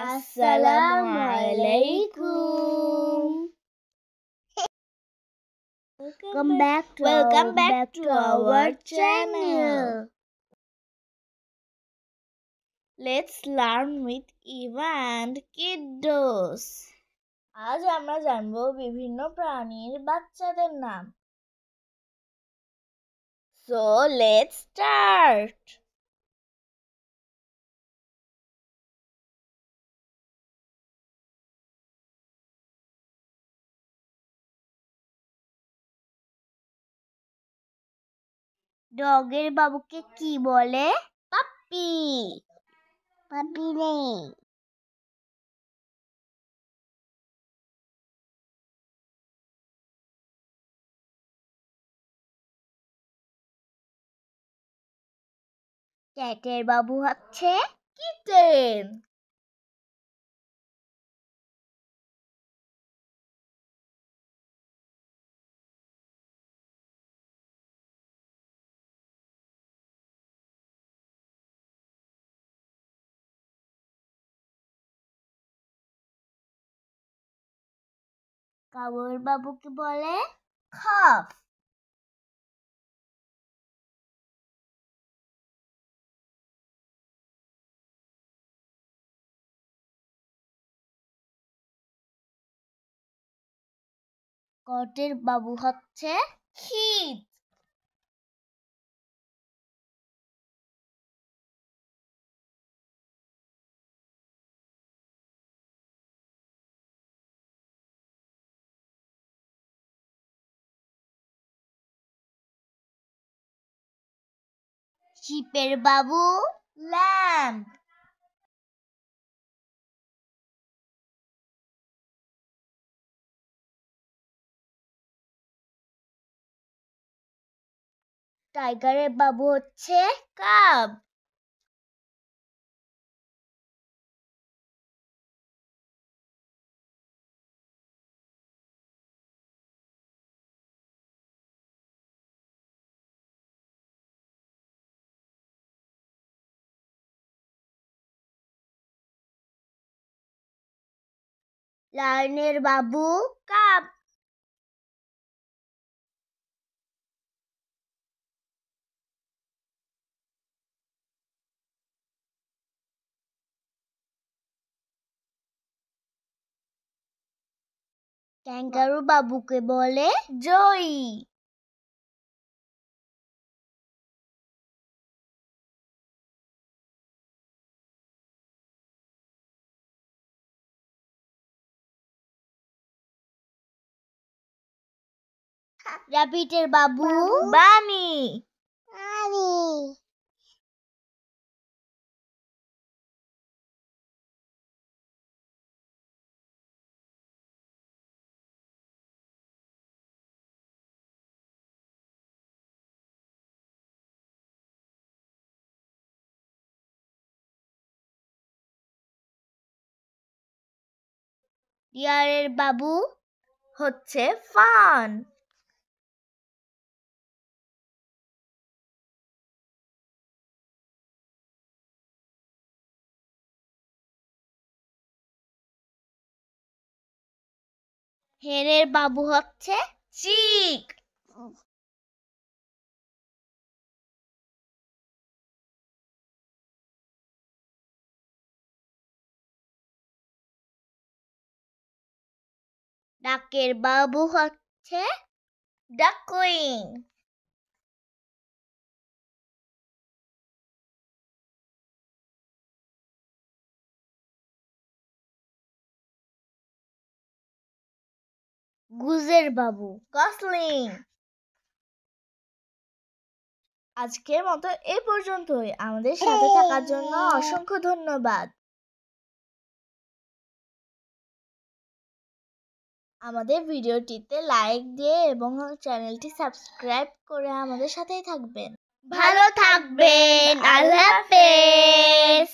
Assalamualaikum. Welcome back to our channel. Let's learn with Eva and Kiddos. আজ আমরা জানবো বিভিন্ন প্রাণীর বাচ্চাদের নাম। So let's start. ডগের বাবুকে কি বলে? পাপ্পি। পাপ্পি নেই। ক্যাটের বাবু হচ্ছে কিটেন। কাউয়ের বাবুকে বলে খাফ। কটের বাবু হচ্ছে খিদ। শিপের বাবু ল্যাম্প। টাইগারের বাবু হচ্ছে কাব। লায়নের বাবু কাব। ক্যাঙ্গারু বাবুকে বলে জয়ী। র্যাবিটের বাবু বানি। ডিয়ারের বাবু হচ্ছে ফান। হেরের বাবু হচ্ছে চিক। ডাকের বাবু হচ্ছে ডাকউইন। গুজের বাবু গসলিং। আজকের মতো এই পর্যন্তই। আমাদের সাথে থাকার জন্য অসংখ্য ধন্যবাদ। আমাদের ভিডিওটিতে লাইক দিয়ে এবং চ্যানেলটি সাবস্ক্রাইব করে আমাদের সাথেই থাকবেন। ভালো থাকবেন। আল্লাহ হাফেজ।